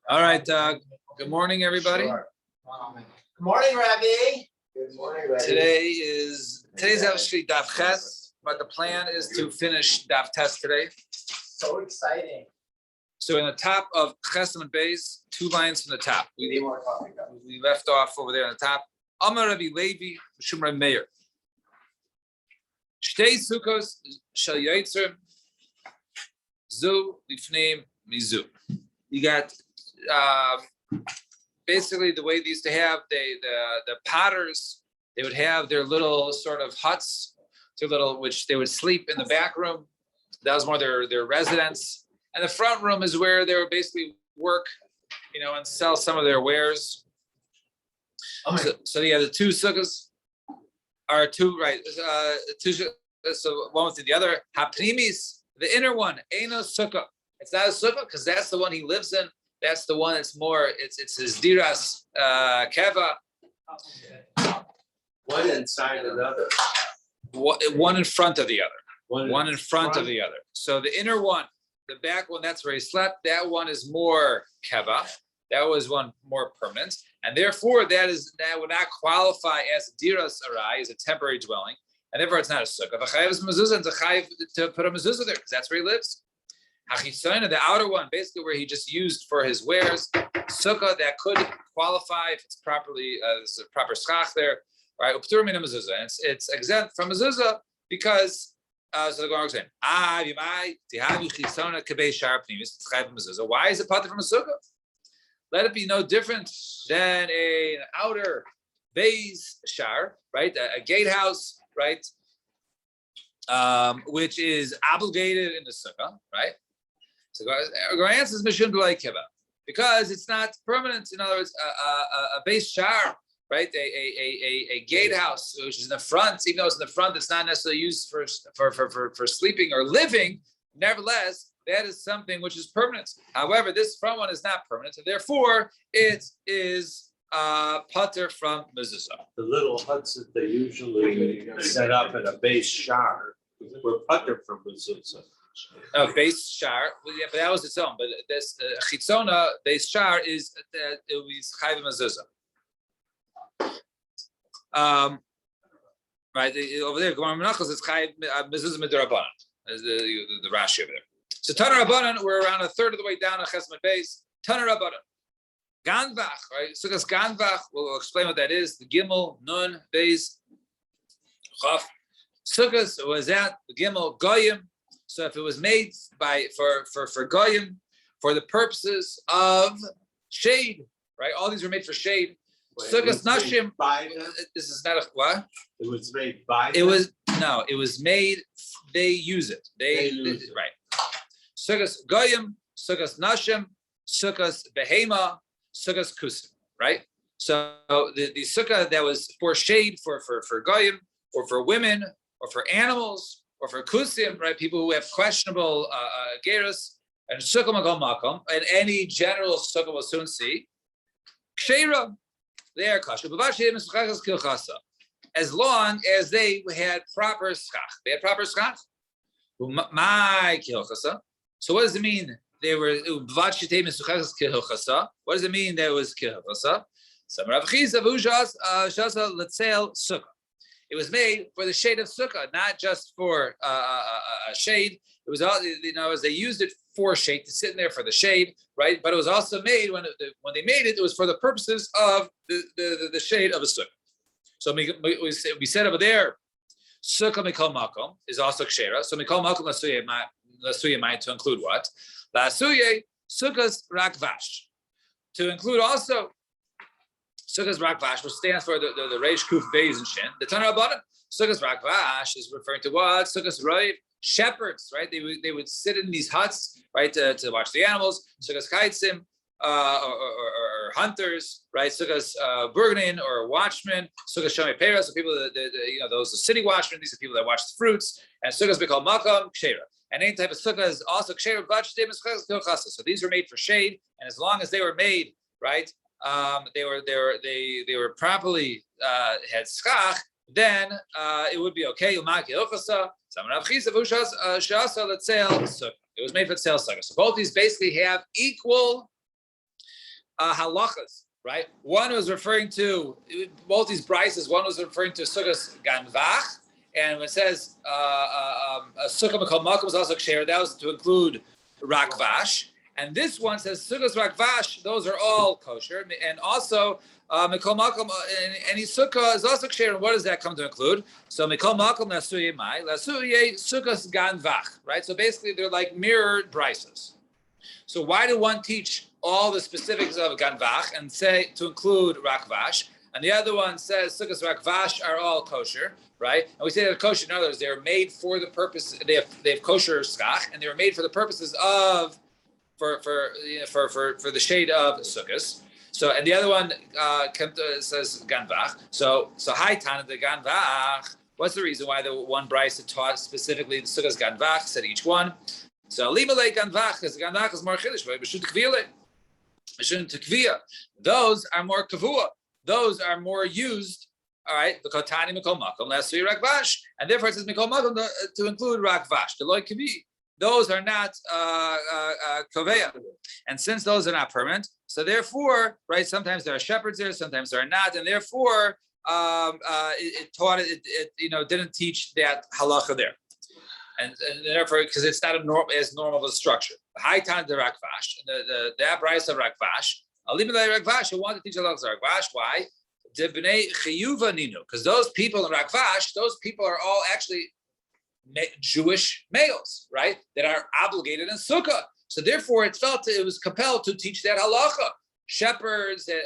All right. Good morning, everybody. Sure. Good morning, Rabbi. Good morning, Rabbi. Today's actually Daf Ches, but the plan is to finish Daf Tes today. So exciting. So in the top of Ches and Beis, 2 lines from the top. We left off over there on the top. Amar Rabbi Levi, Shum Rabbi Meir. Shtei Sukkos Shel Yaitzer Zu Lifneim Mizu. You got basically the way they used to have the potters, they would have their little sort of huts, which they would sleep in the back room. That was more their residence. And the front room is where they would basically work, and sell some of their wares. So yeah, the 2 sukkahs are 2, right? 2. So one with the other. Haprimis, the inner one, Eino sukkah. It's not a sukkah because that's the one he lives in. That's the one that's more. It's his diras keva. One inside of the other. One in front of the other. One in front of the other. So the inner one, the back one, that's where he slept. That one is more keva. That was one more permanent, and therefore that would not qualify as diras arai, as a temporary dwelling, and therefore it's not a sukkah. The chayav is mezuzah, and the chayav to put a mezuzah there because that's where he lives. Hachitzono, the outer one, basically where he just used for his wares, sukkah that could qualify if it's properly there's a proper schach there, right? Uptur min mezuzah, and it's exempt from mezuzah because. So the Gemara is saying, why is it pater from a sukkah? Let it be no different than an outer base shar, right? A gatehouse, right? Which is obligated in the sukkah, right? So our answer is mishum d'loi kiva, because it's not permanent. In other words, a base shar, right? A gatehouse, which is in the front, even though it's in the front, it's not necessarily used for sleeping or living. Nevertheless, that is something which is permanent. However, this front one is not permanent, and therefore it is pater from mezuzah. The little huts that they usually set up in a base shar were pater from mezuzah. Base shar, yeah, but that was its own. But this chitzona base shar is it was chayv mezuzah. Right over there, Gemara Menachos is chayv mezuzah midrabanan. Is the Rashi over there. So Taner Rabbanan, we're around a third of the way down on Chesed Beis. Taner Rabbanan, Ganvach, right? Sukkos Ganvach. We'll explain what that is. The Gimel, Nun, Beis, Chaf. Sukkos was at the Gimel Goyim. So if it was made for Goyim, for the purposes of shade, right? All these were made for shade. Sukkos Nashim. This is not a what? It was made by. It was made. They use it. They use it. Right. Sukkos Goyim, Sukkos Nashim, Sukkos Behema, Sukkos Kusim. Right. So the sukkah that was for shade for Goyim or for women or for animals or for Kusim, right? People who have questionable gerus and sukkah makom makom, and any general sukkah will soon see. Ksheira, they are kosher. As long as they had proper schach. They had proper schach. My kilchasa. So what does it mean? They were what does it mean that it was kilchasa? It was made for the shade of sukkah, not just for a shade. It was all, as they used it for shade, to sit in there for the shade, right? But it was also made when they made it, it was for the purposes of the shade of a sukkah. So we said over there, sukkah mikol makom is also kshera. So mikol makom lasuye might to include what? Lasuye sukkahs rakvash. To include also sukkahs rakvash, which stands for the reish kuf beis and shin. The Tanur Rabbanan sukkahs rakvash is referring to what? Sukkahs roiv, shepherds, right? They would sit in these huts, right, to watch the animals. Sukkahs kaitzim. Or hunters, right? Sukkahs burgenin or watchmen. Sukkahs shomi peiros, so people that those are city watchmen. These are people that watch the fruits. And sukkahs we call makam kshera. And any type of sukkah is also kshera. So these were made for shade, and as long as they were made right, they were properly had schach. then it would be okay. It was made for the sales sukkah. So both these basically have equal halachas, right? One was referring to both these brises. One was referring to sukkahs ganvach, and when it says a sukkah mikol makom is also ksher, that was to include rakvash. And this one says sukkahs rakvash; those are all kosher, and also mikol makom any sukkah is also ksher. And what does that come to include? So mikol makom lasuye mai lasuye sukkahs ganvach, right? So basically, they're like mirrored brises. So why do one teach all the specifics of ganvach and say to include rakvash, and the other one says sukkahs rakvash are all kosher, right? And we say they're kosher. In other words, they're made for the purpose. They have kosher skach, and they were made for the purposes of for the shade of sukkahs. So, and the other one says ganvach. So high tana the ganvach. What's the reason why the one brisa taught specifically the sukkahs ganvach? Said each one. So limalei ganvach, because ganvach is more chiddush, right? Those are more kavua. Those are more used. All right, the kotani mikol makom lastly rakvash, and therefore it says mikol makom to include rakvash. The loy kavi. Those are not koveya, and since those are not permanent, so therefore, right? Sometimes there are shepherds there, sometimes there are not, and therefore it taught it didn't teach that halacha there. And therefore, because it's not as normal of a structure. High time the rakvash, the brisa of rakvash. Alimilay rakvash, who want to teach halacha rakvash. Why? Because those people in rakvash, those people are all actually Jewish males, right? That are obligated in sukkah. So therefore, it was compelled to teach that halacha. Shepherds and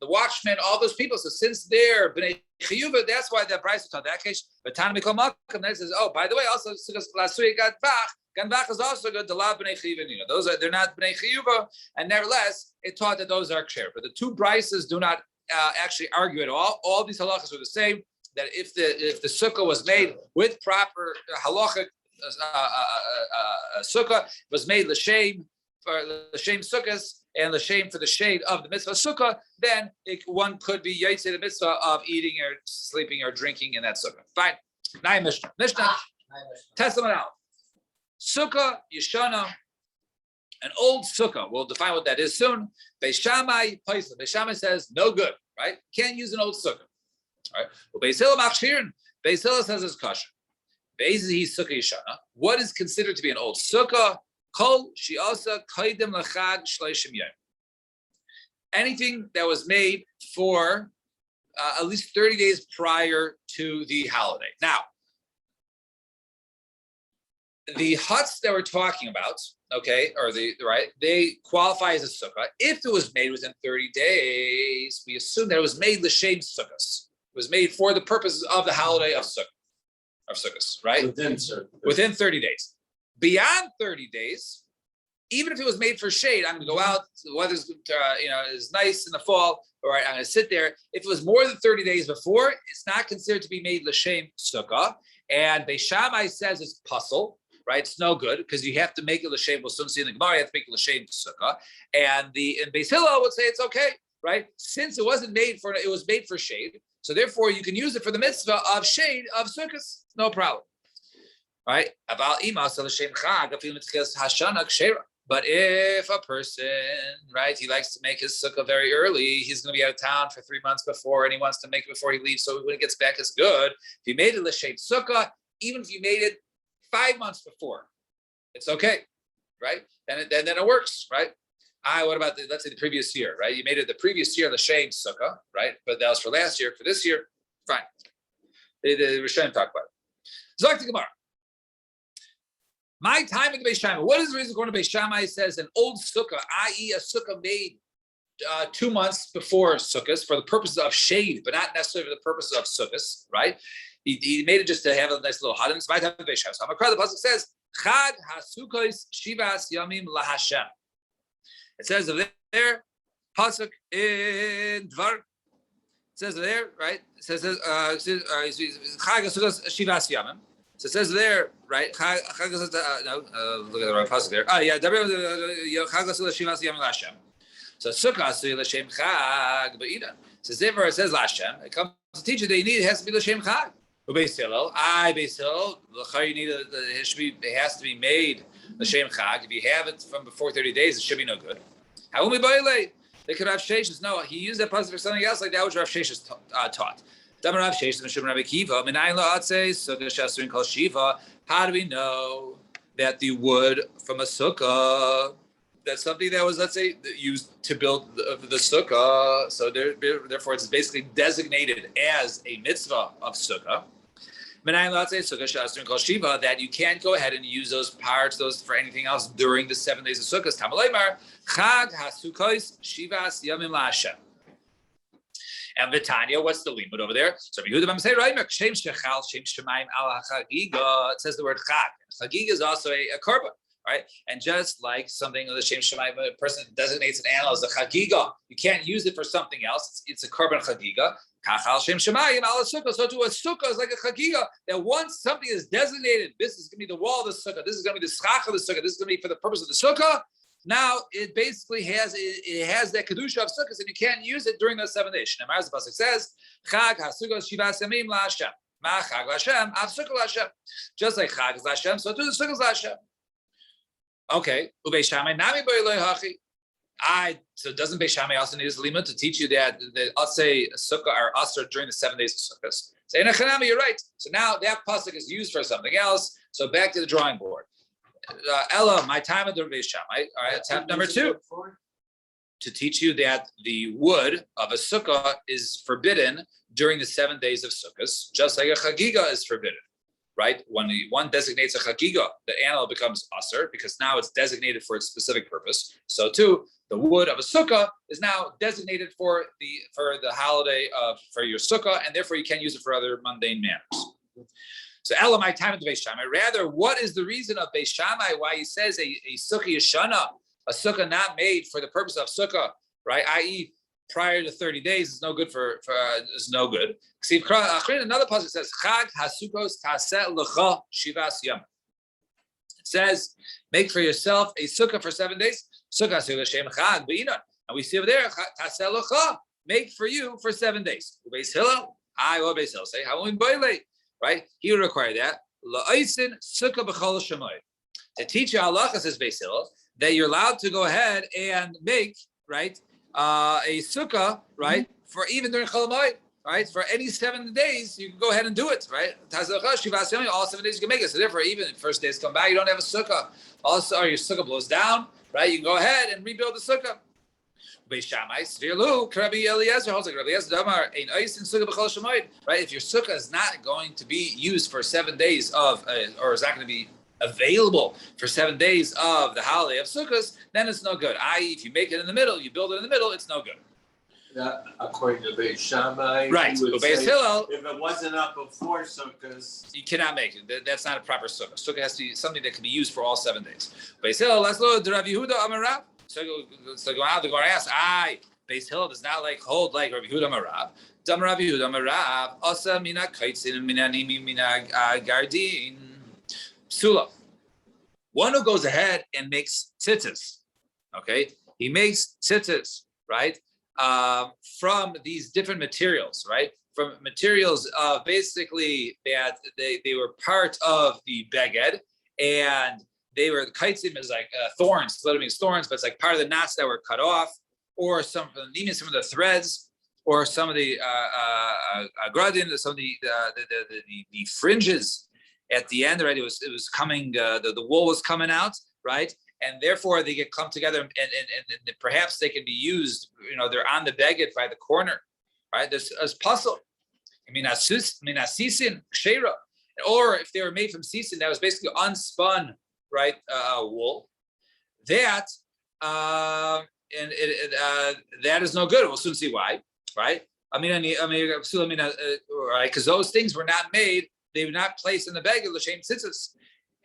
the watchmen, all those people. So since they're bnei chiyuva, that's why that brisa taught that case. But Tana mikol makom then says, oh, by the way, also lasuye ganvach. Ganvach is also good. The la bnei chiyuva. They're not bnei chiyuva, and nevertheless, it taught that those are ksher. But the two brises do not actually argue at all. All these halachas are the same. That if the sukkah was made with proper halachic sukkah, was made l'shem for l'shem sukkahs and l'shem for the shade of the mitzvah sukkah, then one could be yaitse the mitzvah of eating or sleeping or drinking in that sukkah. Fine. Nine Mishnah. Testament out. Sukkah yeshana, an old sukkah. We'll define what that is soon. Beis Shammai paisa. Beis Shammai says no good. Right? Can't use an old sukkah. All right. Well, Beis Hillel machshirin. Beis Hillel says it's kosher. Beis sukkah yeshana. What is considered to be an old sukkah? Kol shi'asa kaidem lachag shleishim yom. Anything that was made for at least 30 days prior to the holiday. Now, the huts that we're talking about, okay, or they qualify as a sukkah. If it was made within 30 days, we assume that it was made l'shem sukkahs. It was made for the purposes of the holiday of sukkahs, right? Within 30 days. Beyond 30 days, even if it was made for shade, I'm going to go out. The weather's is nice in the fall. All right, I'm going to sit there. If it was more than 30 days before, it's not considered to be made l'shem sukkah. And Beis Shammai says it's puzzle. Right, it's no good because you have to make it l'shem. We'll soon see in the Gemara. You have to make it l'shem sukkah, and Beis Hillel would say it's okay, right? Since it wasn't made for, it was made for shade, so therefore you can use it for the mitzvah of shade of sukkahs, no problem, right? But if a person, right, he likes to make his sukkah very early, he's going to be out of town for 3 months before, and he wants to make it before he leaves, so when he gets back, it's good. If you made it l'shem sukkah, even if you made it 5 months before, it's okay, right? Then it works, right? What about let's say the previous year, right? You made it the previous year l'shem sukkah, right? But that was for last year. For this year, fine. The Rishonim talk about it. Zok to Gemara. My time in the Beis Shammai. What is the reason according to Beis Shammai says an old sukkah, i.e., a sukkah made 2 months before sukkahs for the purposes of shade, but not necessarily for the purposes of sukkahs, right? He made it just to have a nice little hut. My time in Beis Shammai. So Hamakra, the pasuk says, "Chag hasukos shivas yamim lahashem." It says over there, pasuk in Dvar. It says there, right? It says Chag hasukos shivas yamim. So it says there, right? Look at the right pasuk there. Oh yeah, Chag hasukos shivas yamim lahashem. So sukkah asu l'shem chag ba'ida. It says therefore it says l'Hashem. It comes to teach you that you need, it has to be l'shem chag. Beis Hillel, Beis Hillel, you need it has to be made l'shem chag. If you have it from before 30 days, it should be no good. How will we buy late? They could have sheshes. No, he used that pasuk for something else, like that which Rav Sheshes taught. Rav Sheshes, Mishum Rabbi Kiva, Minayin la'atzei sukkah shasurin kol shiva. How do we know that the wood from a sukkah, that's something that was, let's say, used to build the sukkah, so therefore it's basically designated as a mitzvah of sukkah. That you can't go ahead and use those parts, those for anything else during the 7 days of Sukkot. Chag HaSukkos Shivas Yamim LaHashem. And Vitanya, what's the limit over there? So it says the word Chag. Chagiga is also a korban, right? And just like something the Shem Shemayim, a person designates an animal as a Chagiga, you can't use it for something else. It's a korban Chagiga. So to a sukkah is like a chagiga, that once something is designated, this is going to be the wall of the sukkah, this is going to be the schach of the sukkah, this is going to be for the purpose of the sukkah. Now it basically has that kedusha of sukkahs, and you can't use it during those 7 days. Shneimar, the pasuk says, "Chag hasukkos shivas yamim laHashem, ma chag laHashem, av sukkah laHashem." Just like chag is laHashem, so too the sukkah is laHashem. Okay, ubei shamai nami boiloi hachi. So doesn't Beis Shammai also need his lima to teach you that the Atzei Sukkah are Asr during the 7 days of Sukkot? Say, Nechanami, you're right. So now that pasuk is used for something else. So back to the drawing board. Ella, my time at the Beis Shammai. All right, attempt number 2. To teach you that the wood of a sukkah is forbidden during the 7 days of Sukkot, just like a chagiga is forbidden. Right? When one designates a chagiga, the animal becomes asr because now it's designated for its specific purpose. So too, the wood of a sukkah is now designated for the holiday for your sukkah, and therefore you can't use it for other mundane manners. So Elamai time at the Beis Shammai. Rather, what is the reason of Beis Shammai why he says a sukkah yeshana, a sukkah not made for the purpose of sukkah, right? I.e., prior to 30 days is no good is no good. Another passage says, Chag HaSukkos Taseh L'cha Shivas Yom. It says, make for yourself a sukkah for 7 days. Sukkah Shem Chag B'inon. And we see over there, Taseh L'cha, make for you for 7 days. Beis Hillel, Beis Hillel say, how right? He would require that. La'aisin sukkah b'chol shemoy. To teach you halacha, says Beis Hillel, that you're allowed to go ahead and make, right, a sukkah, right, for even during Chol Hamoed, right, for any 7 days, you can go ahead and do it, right? All 7 days you can make it. So therefore, even if first days come back, you don't have a sukkah. Also, or your sukkah blows down, right? You can go ahead and rebuild the sukkah. Beis Shammai, Svirlu, Rabbi Eliezer holds like Rabbi Eliezer Damar, ein ois in sukkah b'chol shemoed, right? If your sukkah is not going to be used for 7 days of, or is not going to be available for 7 days of the holiday of Sukkot, then it's no good. I.e., if you make it in the middle, you build it in the middle, it's no good. That, according to Beis Shammai, right? But Beis Hillel, if it wasn't up before Sukkot, you cannot make it. That's not a proper sukkah. Sukkah has to be something that can be used for all 7 days. Beis Hillel, let's look at Rav Yehuda Amarav. So go out. They're going to ask, Beis Hillel does not hold like Rav Yehuda Amarav. Dam Rav Yehuda Amarav. Asa mina kaitzin mina nimi mina gardin. Psula. One who goes ahead and makes tzitzis, okay? He makes tzitzis, right? From these different materials, right? From materials basically that they were part of the beged, and they were, kaitzim is like thorns, literally means thorns, but it's like part of the knots that were cut off, or even some of the threads, or some of the gradin, some of the fringes. At the end, right, it was coming. The wool was coming out, right, and therefore they get clumped together, and perhaps they can be used. They're on the beged by the corner, right? There's puzzle. Sisin kshera, or if they were made from sisin, that was basically unspun, right, wool. That that is no good. We'll soon see why, right? Because those things were not made. They were not placed in the bag of l'shem tzitzis,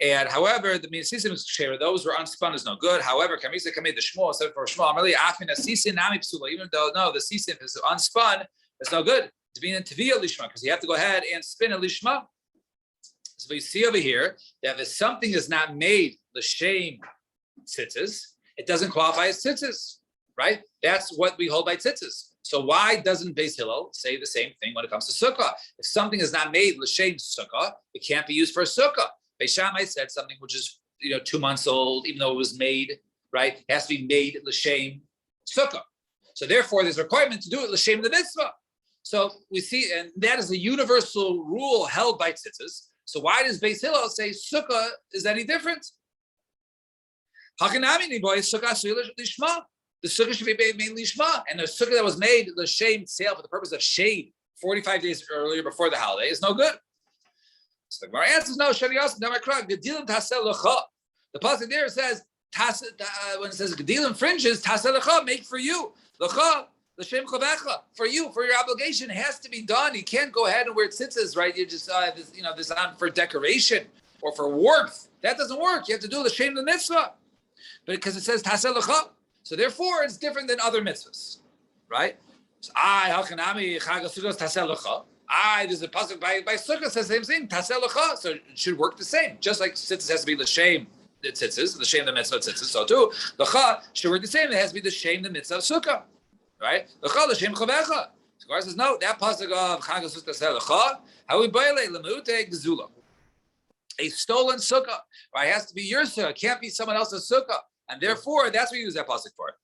and however, the sisim share those were unspun is no good. However, kamisa kamei the shmuel said for shmuel, really afin a sisim nami psula. Even though the sisim is unspun, it's no good. To be in teviyah lishma because you have to go ahead and spin a lishma. So we see over here that if something is not made l'shem tzitzis, it doesn't qualify as tzitzis, right? That's what we hold by tzitzis. So why doesn't Beis Hillel say the same thing when it comes to sukkah? If something is not made l'shem sukkah, it can't be used for a sukkah. Beis Shammai said something which is 2 months old, even though it was made, right? It has to be made l'shem sukkah. So therefore, there's a requirement to do it l'shem the mitzvah. So we see, and that is a universal rule held by tzitzis. So why does Beis Hillel say sukkah is any different? The sukkah should be made lishma, and the sukkah that was made l'shem sale for the purpose of shade 45 days earlier before the holiday is no good. So the Gemara answers no. The pasuk there says when it says gedilim fringes tasel lecha, make for you lecha l'shem chavecha, for you, for your obligation. It has to be done. You can't go ahead and wear tzitzis, right? You just this on for decoration or for warmth. That doesn't work. You have to do l'shem the mitzvah, but because it says tasel lecha. So therefore, it's different than other mitzvahs, right? So there's a pasuk by Sukkah says the same thing, tasel lecha. So it should work the same. Just like tzitzis has to be l'shem the tzitzis, l'shem the mitzvah tzitzis. So too, lecha should work the same. It has to be l'shem the mitzvah Sukkah, right? Lecha l'shem chavecha. The Gemara says no. That pasuk of Chag Sukkah tasel lecha. How we baile lemute gezula. A stolen sukkah, right? It has to be your sukkah. It can't be someone else's sukkah. And therefore, that's what you use that pasuk for.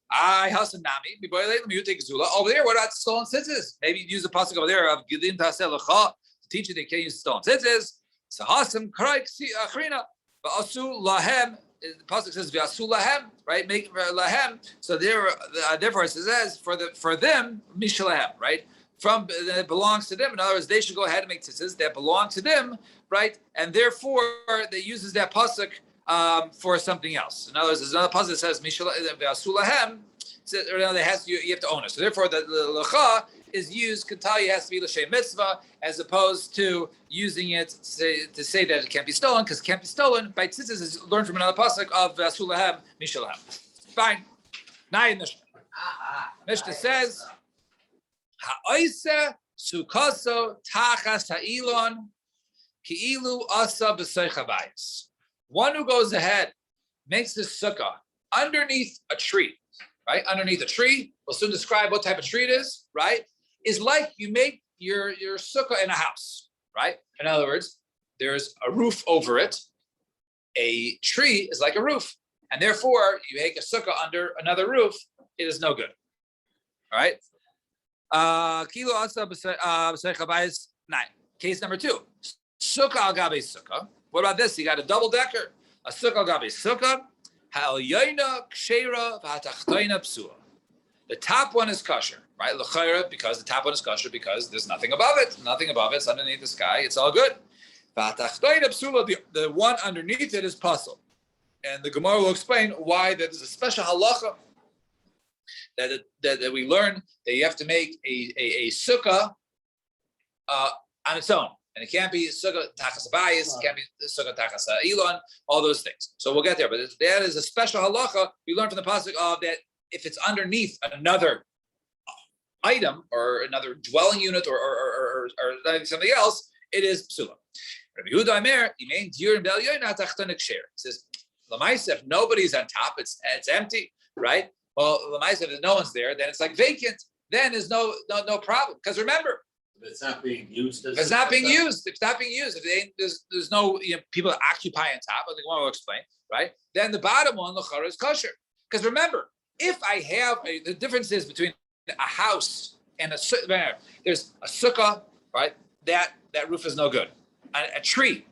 Over there, what about stolen tzitzis? Maybe you use the pasuk over there of Gidim Tasel Lecha to teach you they can't use stolen tzitzis. Sahasam Kraik Achrina. But Asu Lahem, the pasuk says V'asu Lahem, right? Make Lahem. So therefore it says for them, Mishalahem, right? That belongs to them. In other words, they should go ahead and make tzitzis that belong to them, right? And therefore, they uses that pasuk for something else. In other words, there's another pasuk that says Mishalahem. You have to own it. So therefore, the lecha is used. Ketali has to be l'shem mitzvah, as opposed to using it to say that it can't be stolen, because it can't be stolen by tzitzis. Is learned from another pasuk of Sulahem Mishalahem. Fine. Now Mishnah. Mishnah says Ha'oisa sukaso tachas ha'ilon ki'ilu asa b'seichabayis. One who goes ahead makes this sukkah underneath a tree, right? Underneath a tree, we'll soon describe what type of tree it is, right? Is like you make your sukkah in a house, right? In other words, there's a roof over it. A tree is like a roof, and therefore you make a sukkah under another roof. It is no good, all right? Case number 2, sukkah al gabe sukkah. What about this? You got a double decker, a sukkah al gabe sukkah. Ha'elyoina kshera v'hatachtoina psua. The top one is kosher, right? L'chayra, because the top one is kosher, because there's nothing above it. Nothing above it. It's underneath the sky. It's all good. V'hatachtoina psula. The one underneath it is puzzle. And the Gemara will explain why there's a special halacha that we learn that you have to make a sukkah on its own. And it can't be sukkah tachas bayis, it can't be sukkah tachas elon, all those things. So we'll get there. But that is a special halacha we learned from the pasuk of that if it's underneath another item or another dwelling unit or something else, it is psula. Rabbi Yehuda Omer, Imein Diur Bel Yoina Tachtonik Sher. Says, Lamaisa, if nobody's on top, it's empty, right? Well, Lamaisa, if no one's there, then it's like vacant. Then there's no problem. Because remember, It's not being used. If it's not being used, if there's no people that occupy on top, I think one will explain, right? Then the bottom one, the chara, is kosher. Because remember, if I have the difference is between a house and there's a sukkah, right? That roof is no good. A tree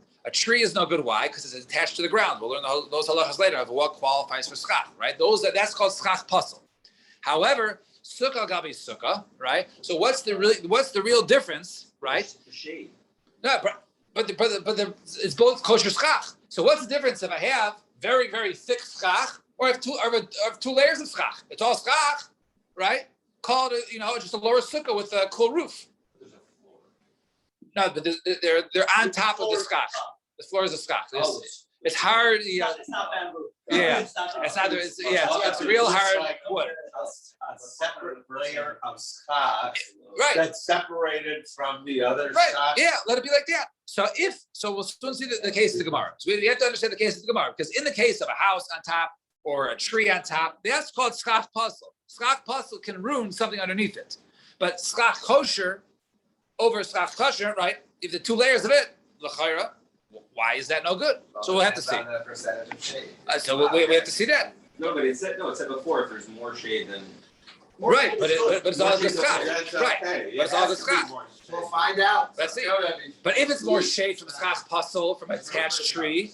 is no good. Why? Because it's attached to the ground. We'll learn those halachas later of what qualifies for schach, right? That's called schach puzzle. However, sukkah gabi sukkah, right? So what's the real difference, right? The shade. No, but it's both kosher schach. So what's the difference if I have very, very thick schach or I have two layers of schach? It's all schach, right? Called just a lower sukkah with a cool roof. No, but they're on top of the schach. The floor is a schach. It's hard. It's not bamboo. Yeah, it's not. It's real hard wood. A separate layer of schach, right? That's separated from the other right. schach. Yeah, let it be like that. So we'll soon see the case of the Gemara. So we have to understand the case of the Gemara because in the case of a house on top or a tree on top, that's called schach puzzle. Schach puzzle can ruin something underneath it. But schach kosher over schach kosher, right? If the two layers of it, l'chayra, why is that no good? So we'll have to see. The percentage of shade. So we have to see that. No, but it said before if there's more shade than. Right, but it's all the schach. Right, but it's all the schach. We'll find out. Let's see. But if it's more shade from schach puzzle, from an attached tree,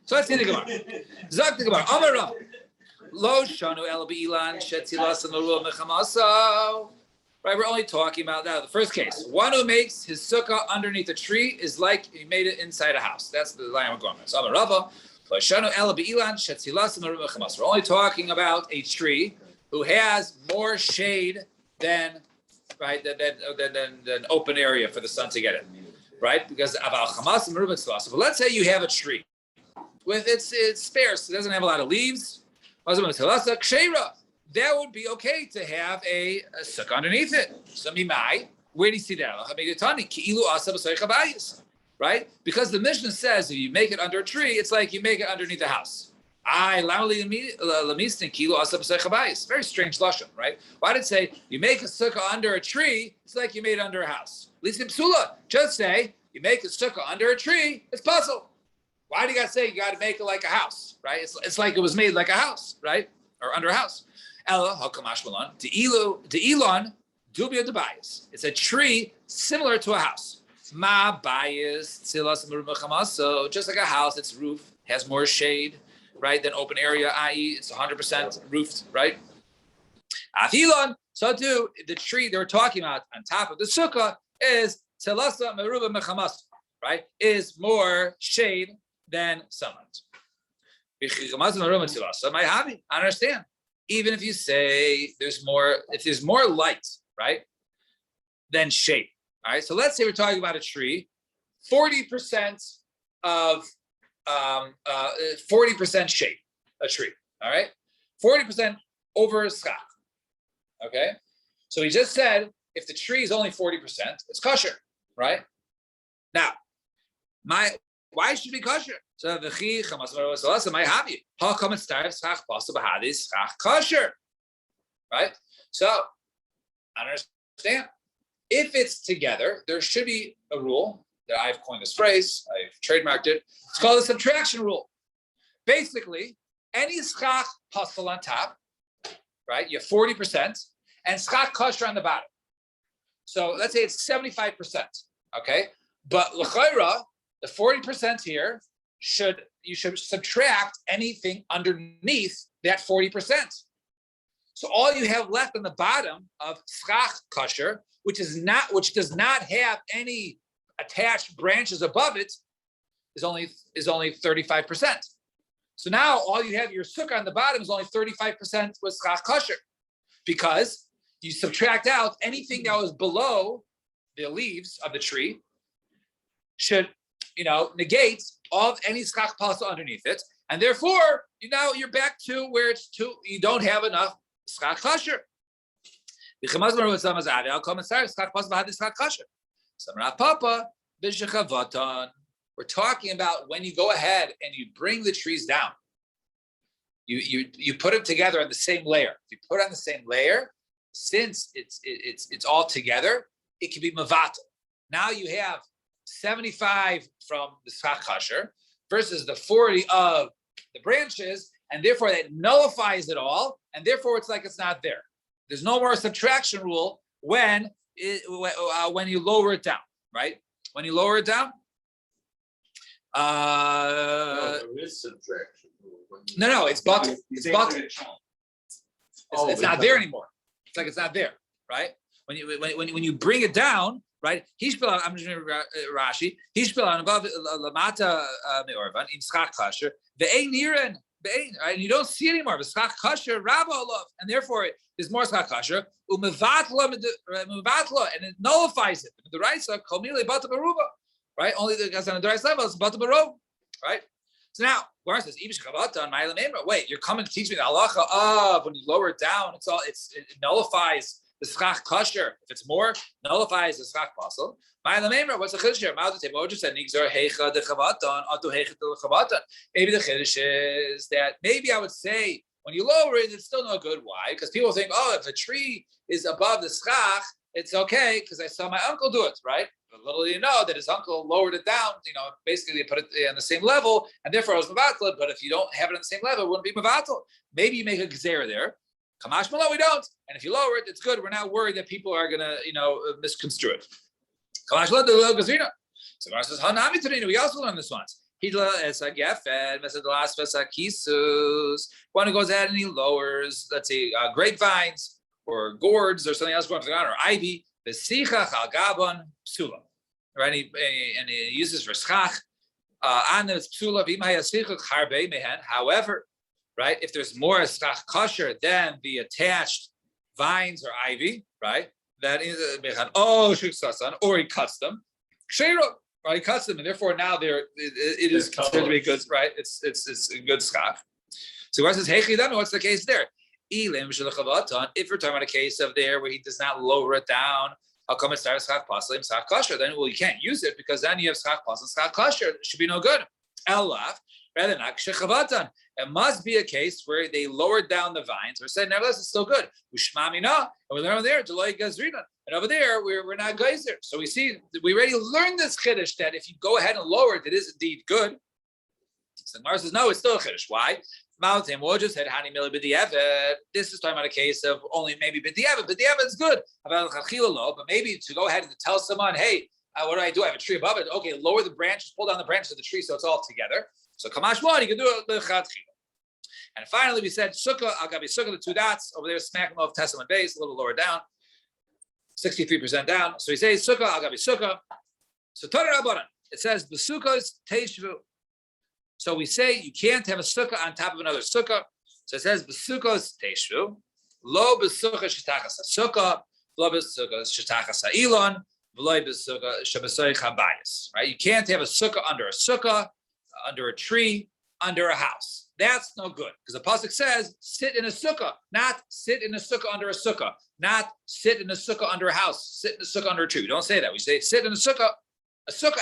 so let's see the Gemara. Zak the Gemara. Amar Rav. Lo shanu el b'ilan shetzilas and l'ruah mechamaso. Right, we're only talking about now the first case. One who makes his sukkah underneath a tree is like he made it inside a house. That's the line we're going with. So Amar Rava. Lo shanu el b'ilan shetzilas and l'ruah mechamaso. We're only talking about a tree who has more shade than than open area for the sun to get in, right? Because aval chamas and merubah tzlas. But let's say you have a tree with it's sparse. It doesn't have a lot of leaves. That would be okay to have a sukkah underneath it. So mimai, where do you see that? Right? Because the Mishnah says if you make it under a tree, it's like you make it underneath the house. Very strange lashon, right? Why did it say you make a sukkah under a tree? It's like you made it under a house. Lisim psula. Just say you make a sukkah under a tree. It's puzzle. Why do you got to say you got to make it like a house, right? It's like it was made like a house, right? Or under a house. Ella hakamash malan deilon dubia debayis. It's a tree similar to a house. Ma bayis tzilas merubachama. So just like a house, its roof has more shade, right, than open area, i.e., it's 100% roofed, right? Afilon. So too, the tree they were talking about on top of the sukkah is tzelasa meruba mechamas, right? Is more shade than sunlight. I understand. Even if you say if there's more light, right, than shade. All right. So let's say we're talking about a tree, 40% of 40% shade, a tree. All right. 40% over schach. Okay. So he just said if the tree is only 40%, it's kosher, right? Now, why should it be kosher? So the my hobby. How come it starts kosher? Right? So I understand. If it's together, there should be a rule that I've coined this phrase, I've trademarked it. It's called the subtraction rule. Basically, any schach puzzle on top, right? You have 40%, and schach kosher on the bottom. So let's say it's 75%. Okay, but l'chayra, the 40% here you should subtract anything underneath that 40%. So all you have left on the bottom of schach kosher, which does not have any attached branches above it, is only 35%. So now all you have your sukkah on the bottom is only 35% with schach kosher, because you subtract out anything that was below the leaves of the tree should negate all of any schach pasa underneath it, and therefore you're back to where you don't have enough schach kosher. We're talking about when you go ahead and you bring the trees down. You put them together on the same layer. If you put it on the same layer, since it's all together, it can be mavatal. Now you have 75 from the schach kosher versus the 40 of the branches, and therefore that nullifies it all, and therefore it's like it's not there. There's no more subtraction rule when you lower it down, right? When you lower it down, There is subtraction. no, it's bucket. It's bucket. It's not there anymore. It's like it's not there, right? When you bring it down, right? I'm just reading Rashi. Above lamata meorvan in schach kasher ve'ein niren ve'ein. Right? And you don't see it anymore. But schach kasher rabba olav, and therefore there's more schach kasher umevatla and it nullifies it. The right side komile bata baruba, right? Only the guys on the right side is bata barov, right? So now, Gemara says, wait, you're coming to teach me the halacha of when you lower it down, it nullifies the schach kosher. If it's more, nullifies the schach pasul. What's the chiddush here? Maybe the chiddush is that maybe I would say when you lower it, it's still no good. Why? Because people think, if a tree is above the schach, it's okay because I saw my uncle do it, right? But little you know that his uncle lowered it down, basically they put it on the same level, and therefore it was Mavatal. But if you don't have it on the same level, it wouldn't be Mavatal. Maybe you make a Gezerah there. Kamash Malo, we don't. And if you lower it, it's good. We're not worried that people are going to, misconstrue it. Kamash Malo, the little Gezerah. So Gemara says, Hanami Torino, we also learned this once. One who goes ahead and he lowers, let's say, grapevines or gourds or something else going to the ground, or ivy, right? And he uses for schach. However, right, if there's more schach kosher than the attached vines or ivy, right, that is or he cuts them. Right, he cuts them, and therefore now it is considered to be good, right? It's a good schach. So what says, hey, what's the case there? If we're talking about a case of there where he does not lower it down, how come it starts schach pasel and schach kosher? Then you can't use it because then you have schach pasel and schach kosher. It should be no good. Elaf, rather not shechavatan. It must be a case where they lowered down the vines or said, nevertheless, it's still good. Ushmamina, and we learn over there, Deloy Gazrina. And over there, we're not geyser. So we see, we already learned this chiddush that if you go ahead and lower it, it is indeed good. So Mar says, no, it's still a chiddush. Why? Mountain, we'll just said, Hani Mila B'di'evet. This is talking about a case of only maybe B'di'evet. B'di'evet is good. But maybe to go ahead and tell someone, hey, what do? I have a tree above it. Okay, lower the branches, pull down the branches of the tree so it's all together. So Kamash Mod, you can do it l'chad chila. And finally, we said Sukkah, Agabi Sukkah, the two dots over there, smacking off Testament base, a little lower down, 63% down. So we say Sukkah, Agabi Sukkah. So Torah Rabbanan, it says the Sukkahs Teishvu. So we say you can't have a Sukkah on top of another Sukkah. So it says the Sukkahs Teishvu, Lo b'Sukkah Shetachas Sukkah, Lo b'Sukkah Shetachas Ilon, V'lo b'Sukkah Shabasoi Chabayis. Right? You can't have a Sukkah, under a tree, under a house. That's no good because the pasuk says sit in a sukkah, not sit in a sukkah under a sukkah, not sit in a sukkah under a house, sit in a sukkah under a tree. We don't say that. We say sit in a sukkah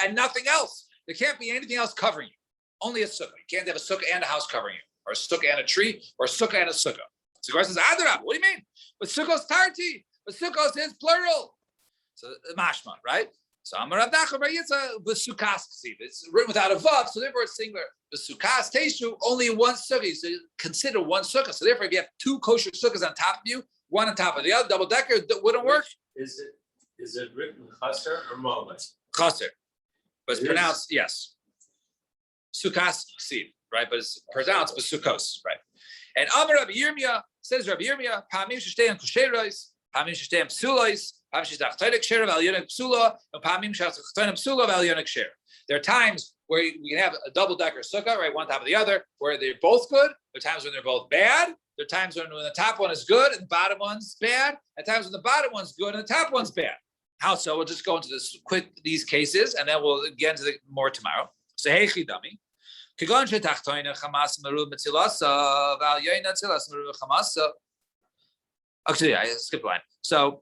and nothing else. There can't be anything else covering you. Only a sukkah. You can't have a sukkah and a house covering you, or a sukkah and a tree, or a sukkah and a sukkah. So the question says, Adarab, what do you mean? But sukkah's tarti, but sukkah's is plural. So mashma, right? So Amar Rav Nachman Bar Yitzchak b'sukas ksiv. It's written without a vav, so therefore it's singular. B'sukas teishu, only one sukkah. So consider one sukkah. So therefore, if you have two kosher sukkahs on top of you, one on top of the other, double decker, that wouldn't work. Is it written chaser or molet? Chaser, but it's pronounced yes. Sukas ksiv, right? But it's pronounced b'sukos, right? And Amar Rabbi Yirmiyah says Rabbi Yirmiyah, Pamim sheshteim kosheros, Pamim sheshteim psulos. There are times where we can have a double-decker sukkah, right, one top of the other, where they're both good. There are times when they're both bad. There are times when the top one is good and the bottom one's bad. At times when the bottom one's good and the top one's bad. How so? We'll just go into these cases, and then we'll get into more tomorrow. So hey chidami. Actually, I skipped a line. So,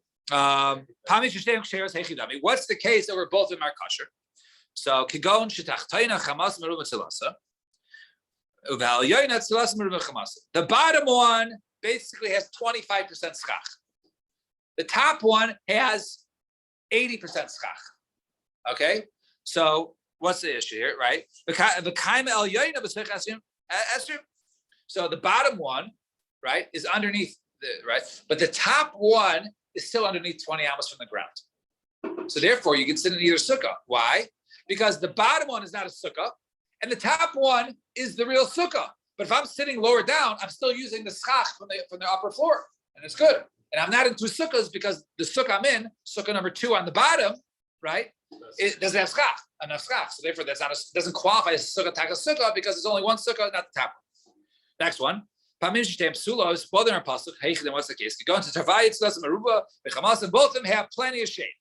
what's the case that we're both in our kosher? So, the bottom one basically has 25% schach. The top one has 80% schach. Okay, so what's the issue here, right? So the bottom one, right, is underneath. Right, but the top one is still underneath 20 amos from the ground. So therefore, you can sit in either sukkah. Why? Because the bottom one is not a sukkah, and the top one is the real sukkah. But if I'm sitting lower down, I'm still using the schach from the upper floor, and it's good. And I'm not in two sukkahs because the sukkah I'm in, sukkah number 2 on the bottom, right, it doesn't have schach, enough schach. So therefore, doesn't qualify as sukkah taka sukkah because it's only one sukkah, not the top one. Next one. Both in our pasuk. Hey, then what's the case? You go into Tarvayit, Tzlas, Meruba, Bechamas, and both of them have plenty of shade.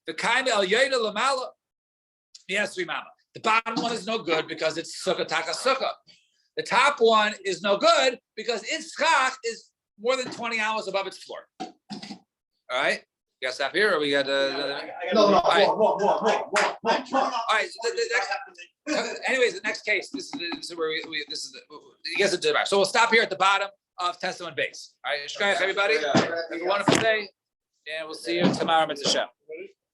The kind of El Yeda Lamala, yes, Mama. The bottom one is no good because it's sukkah taka sukkah. The top one is no good because its schach is more than 20 hours above its floor. All right, you got to stop here, or we got No, all right. More. All right. Anyways, the next case. This is where we you guys did it. So we'll stop here at the bottom of Testament base. All right, Shkayach, everybody. Have a wonderful day. and we'll see you tomorrow, Mitzvah Shem.